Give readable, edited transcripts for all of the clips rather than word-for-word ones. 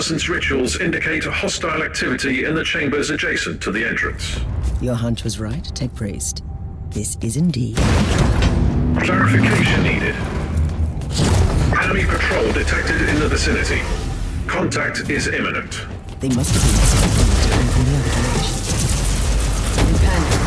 person's rituals indicate hostile activity in the chambers adjacent to the entrance. Your hunch was right, Tech Priest. This is indeed... Clarification needed. Enemy patrol detected in the vicinity. Contact is imminent. They must have been from the other direction. In panic.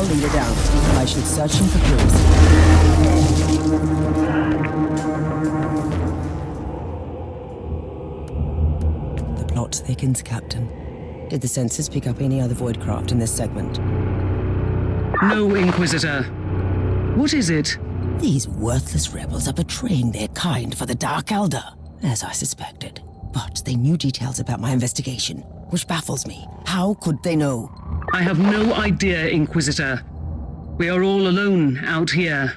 Leader down. I should search him for clues. The plot thickens, Captain. Did the sensors pick up any other Voidcraft in this segment? No, Inquisitor. What is it? These worthless rebels are betraying their kind for the Dark Elder, as I suspected. But they knew details about my investigation, which baffles me. How could they know? I have no idea, Inquisitor. We are all alone out here.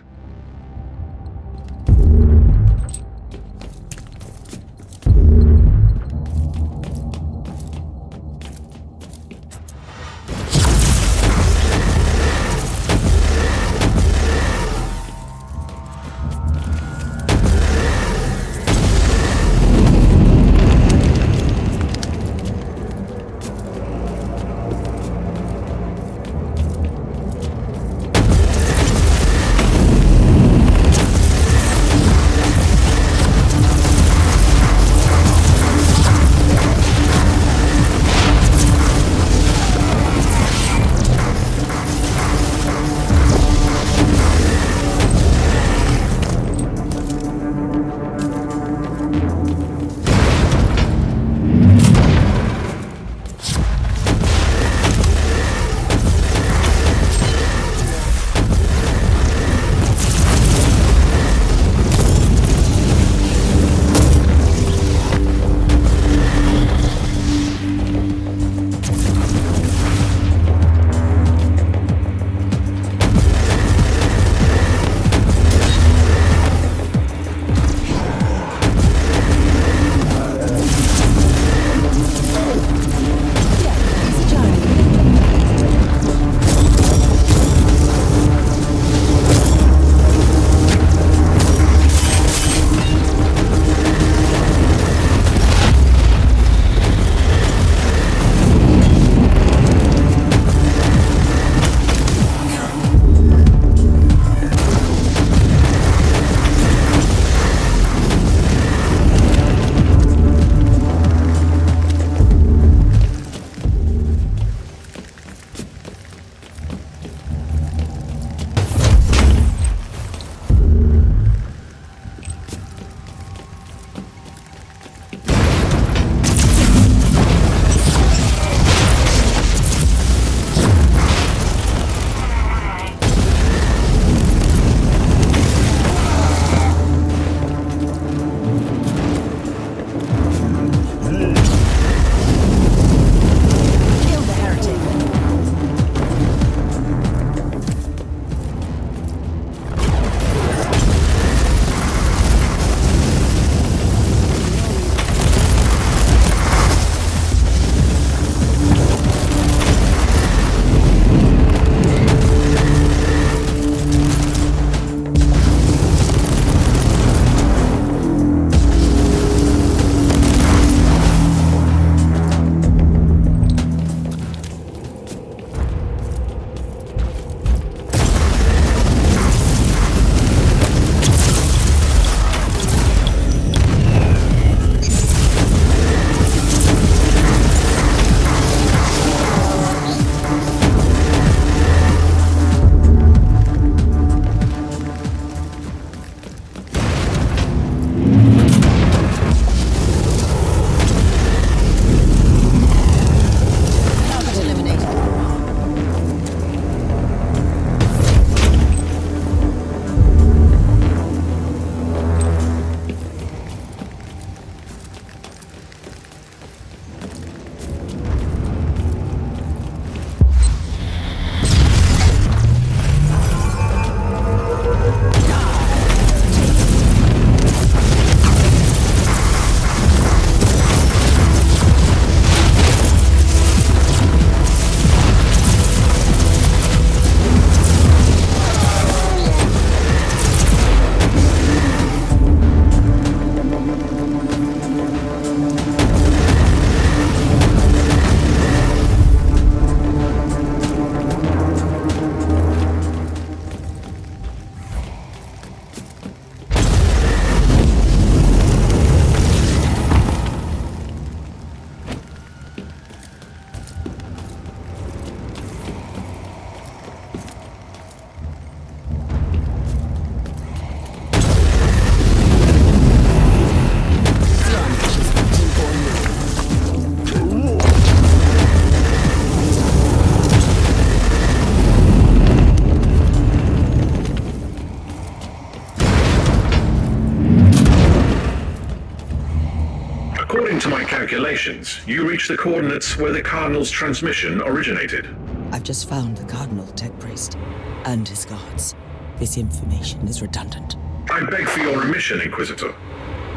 calculations, you reach the coordinates where the Cardinal's transmission originated. I've just found the Cardinal, Tech Priest, and his guards. This information is redundant. I beg for your remission, Inquisitor.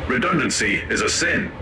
Redundancy is a sin.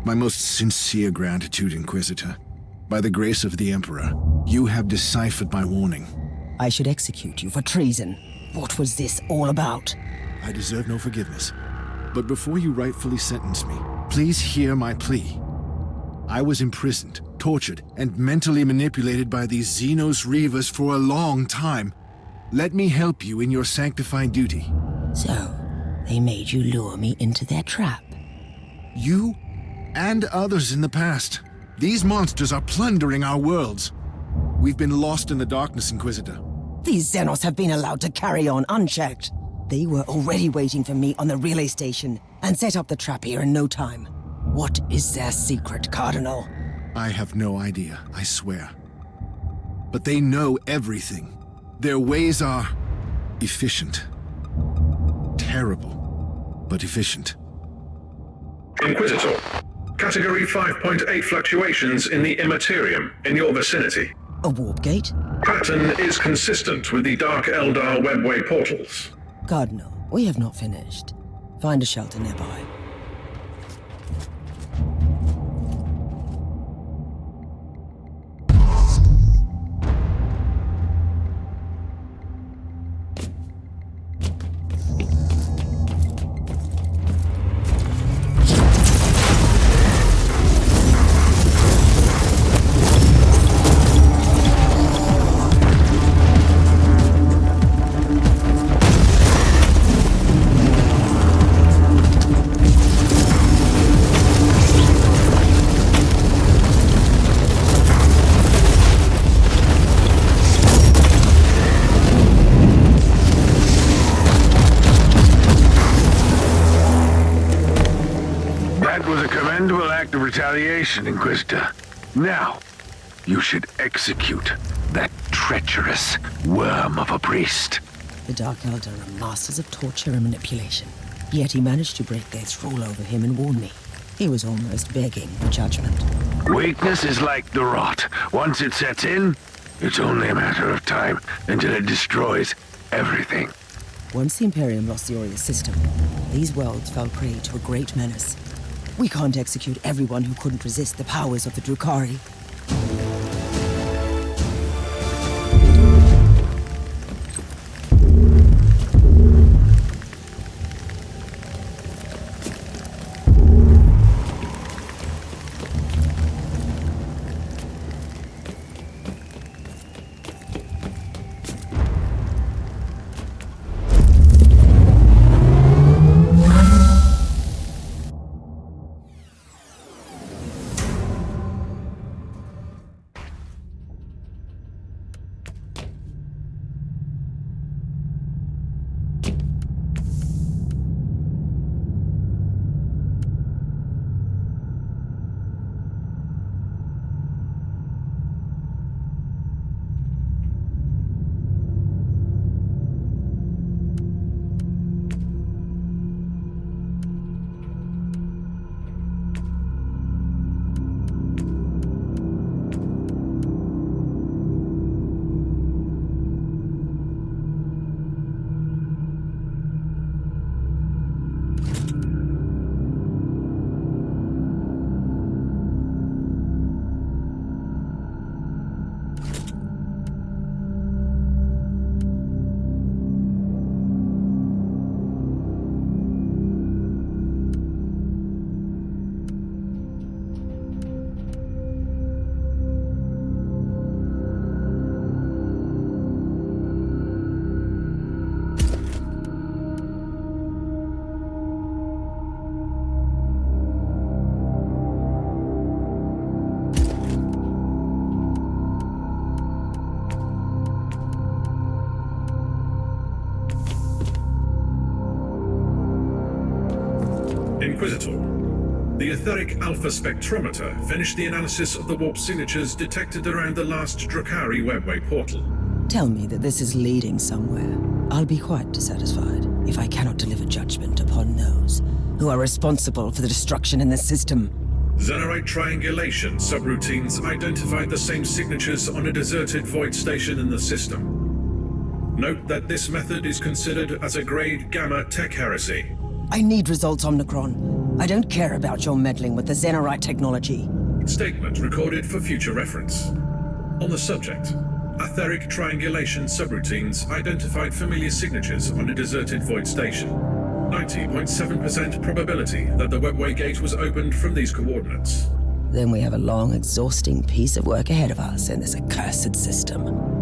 My most sincere gratitude, Inquisitor. By the grace of the Emperor, you have deciphered my warning. I should execute you for treason. What was this all about? I deserve no forgiveness. But before you rightfully sentence me, please hear my plea. I was imprisoned, tortured, and mentally manipulated by these Xenos Reavers for a long time. Let me help you in your sanctifying duty. So, they made you lure me into their trap. You and others in the past. These monsters are plundering our worlds. We've been lost in the darkness, Inquisitor. These Xenos have been allowed to carry on unchecked. They were already waiting for me on the relay station and set up the trap here in no time. What is their secret, Cardinal? I have no idea, I swear. But they know everything. Their ways are efficient. Terrible, but efficient. Inquisitor, Category 5.8 fluctuations in the Immaterium in your vicinity. A warp gate? Pattern is consistent with the Dark Eldar webway portals. Cardinal, we have not finished. Find a shelter nearby. Retaliation, Inquisitor. Now, you should execute that treacherous worm of a priest. The Dark Eldar are masters of torture and manipulation. Yet he managed to break Gate's rule over him and warn me. He was almost begging for judgment. Weakness is like the rot. Once it sets in, it's only a matter of time until it destroys everything. Once the Imperium lost the Aureus system, these worlds fell prey to a great menace. We can't execute everyone who couldn't resist the powers of the Drukhari. Inquisitor. The etheric alpha spectrometer finished the analysis of the warp signatures detected around the last Drakari webway portal. Tell me that this is leading somewhere. I'll be quite dissatisfied if I cannot deliver judgment upon those who are responsible for the destruction in the system. Xenorite triangulation subroutines identified the same signatures on a deserted void station in the system. Note that this method is considered as a grade Gamma tech heresy. I need results, Omnicron. I don't care about your meddling with the Xenorite technology. Statement recorded for future reference. On the subject, etheric triangulation subroutines identified familiar signatures on a deserted void station. 90.7% probability that the webway gate was opened from these coordinates. Then we have a long, exhausting piece of work ahead of us in this accursed system.